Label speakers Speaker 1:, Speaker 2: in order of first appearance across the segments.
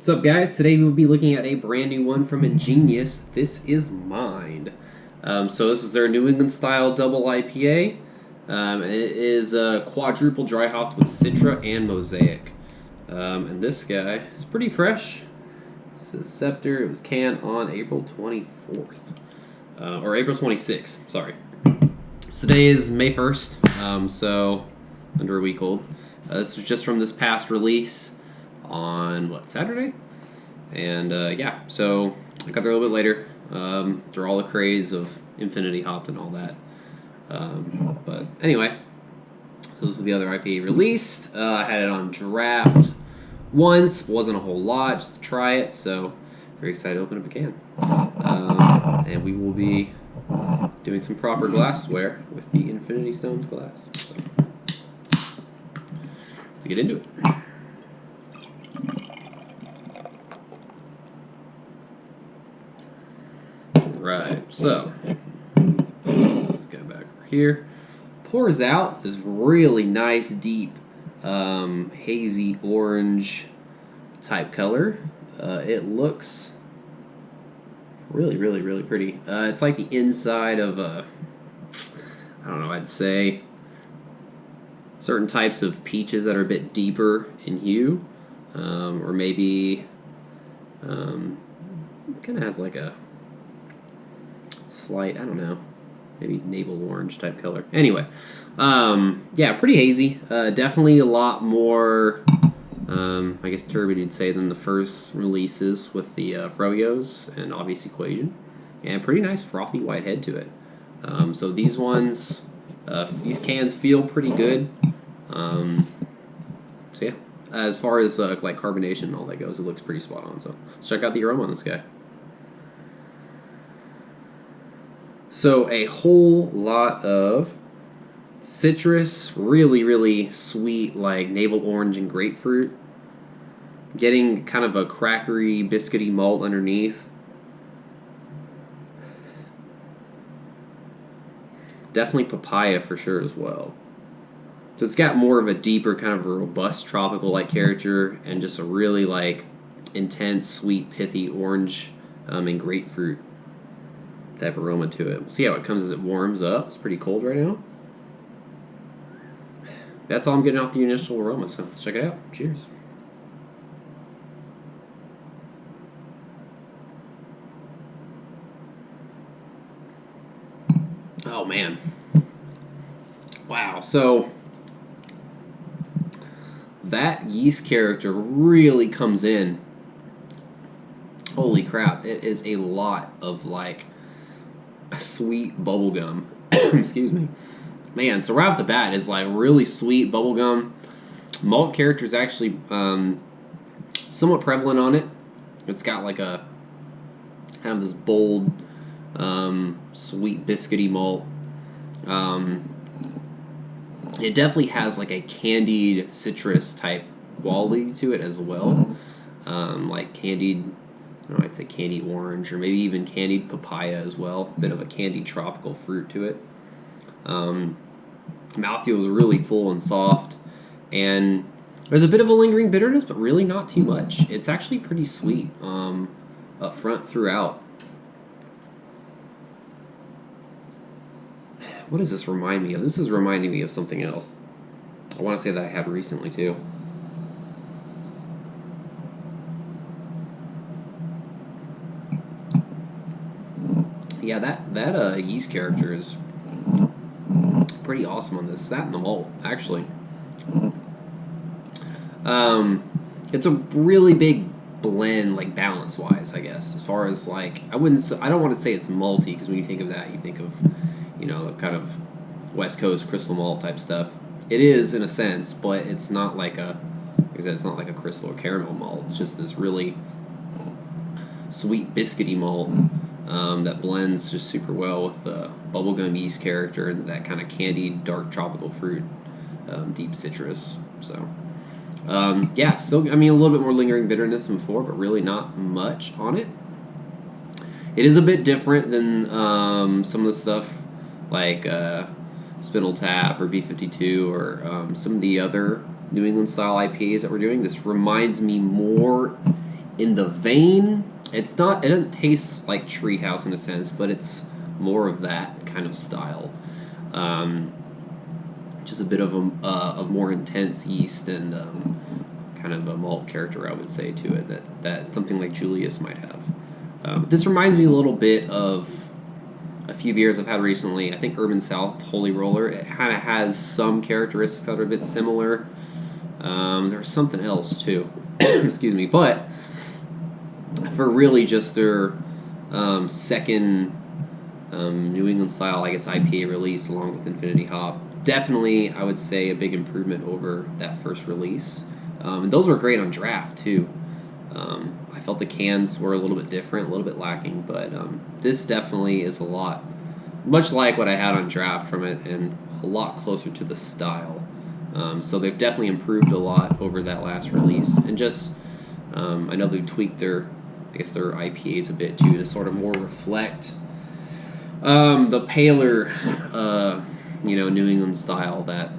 Speaker 1: What's up, guys? Today we'll be looking at a brand new one from Ingenious. This is Mind. So this is their New England style double IPA. And it is quadruple dry hopped with Citra and Mosaic. And this guy is pretty fresh. This is Scepter. It was canned on April 24th. Or April 26th, sorry. So today is May 1st, so under a week old. This was just from this past release on, Saturday? And yeah, so I got there a little bit later, through all the craze of Infinity Hopped and all that. But anyway, so this was the other IPA released. I had it on draft once, wasn't a whole lot, just to try it, so very excited to open up a can. And we will be doing some proper glassware with the Infinity Stones glass. So, let's get into it. Right, so let's go back over here. Pours out this really nice, deep, hazy orange type color. It looks really pretty. It's like the inside of a, I don't know, I'd say certain types of peaches that are a bit deeper in hue, or maybe kind of has like a slight, I don't know, maybe navel orange type color. Anyway, yeah, pretty hazy. Definitely a lot more, I guess turbid you'd say, than the first releases with the Froyos and Obvious Equation. And pretty nice frothy white head to it. So these ones, these cans feel pretty good. So yeah, as far as like carbonation and all that goes, it looks pretty spot on. So let's check out the aroma on this guy. So a whole lot of citrus, really sweet, like navel orange and grapefruit. Getting kind of a crackery, biscuity malt underneath. Definitely papaya for sure as well. So it's got more of a deeper, kind of a robust tropical-like character, and just a really like intense, sweet, pithy orange and grapefruit type aroma to it. We'll see how it comes as it warms up. It's pretty cold right now. That's all I'm getting off the initial aroma, so let's check it out. Cheers. Oh man. Wow, so that yeast character really comes in. Holy crap, it is a lot of like sweet bubblegum. Excuse me. Man, so right off the bat is like really sweet bubblegum. Malt character is actually somewhat prevalent on it. It's got like a kind of this bold, sweet biscuity malt. It definitely has like a candied citrus type quality to it as well. Like candied, I don't know, I'd say candied orange, or maybe even candied papaya as well. A bit of a candied tropical fruit to it. Mouthfeel is really full and soft, and there's a bit of a lingering bitterness, but really not too much. It's actually pretty sweet up front throughout. What does this remind me of? This is reminding me of something else. I want to say that I had recently too. Yeah, that yeast character is pretty awesome on this. That and the malt, actually. It's a really big blend, like balance-wise, I guess. As far as like, I don't want to say it's malty, because when you think of that, you think of, you know, kind of West Coast crystal malt type stuff. It is in a sense, but it's not like a, like I said, it's not like a crystal or caramel malt. It's just this really sweet biscuity malt. That blends just super well with the bubblegum yeast character and that kind of candied, dark tropical fruit, deep citrus. So, yeah, still, I mean, a little bit more lingering bitterness than before, but really not much on it. It is a bit different than some of the stuff like Spindle Tap or B52 or some of the other New England style IPAs that we're doing. This reminds me more in the vein. It's not. It doesn't taste like Treehouse in a sense, but it's more of that kind of style. Just a bit of a more intense yeast and kind of a malt character, I would say, to it that something like Julius might have. This reminds me a little bit of a few beers I've had recently. I think Urban South Holy Roller. It kind of has some characteristics that are a bit similar. There's something else too. Excuse me, but for really just their second New England style, I guess, IPA release along with Infinity Hop, definitely I would say a big improvement over that first release. And those were great on draft too. I felt the cans were a little bit different, a little bit lacking, but this definitely is a lot, much like what I had on draft from it, and a lot closer to the style. So they've definitely improved a lot over that last release, and just I know they've tweaked their IPAs a bit too to sort of more reflect the paler, New England style that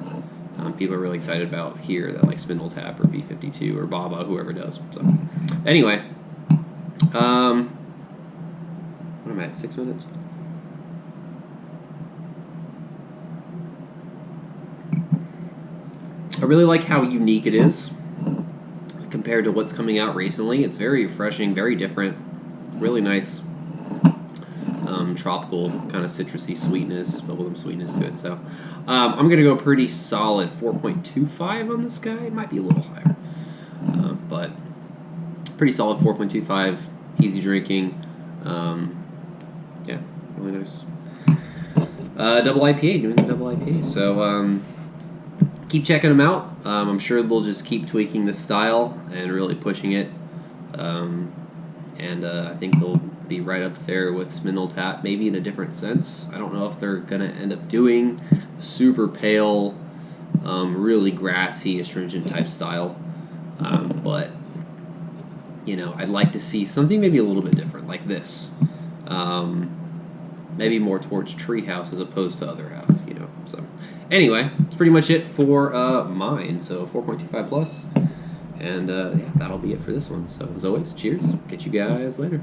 Speaker 1: people are really excited about here, that like Spindle Tap or B52 or Baba, whoever does. So anyway, what am I at, 6 minutes? I really like how unique it is compared to what's coming out recently. It's very refreshing, very different, really nice tropical kind of citrusy sweetness, bubblegum sweetness to it. So I'm going to go pretty solid 4.25 on this guy. It might be a little higher, but pretty solid 4.25, easy drinking. Yeah, really nice. Double IPA, doing the double IPA. So keep checking them out. I'm sure they'll just keep tweaking the style and really pushing it. And I think they'll be right up there with Spindle Tap, maybe in a different sense. I don't know if they're going to end up doing super pale, really grassy, astringent type style. But, I'd like to see something maybe a little bit different, like this. Maybe more towards Treehouse as opposed to other half, So, anyway, that's pretty much it for mine. So, 4.25 plus. And, yeah, that'll be it for this one. So, as always, cheers. Catch you guys later.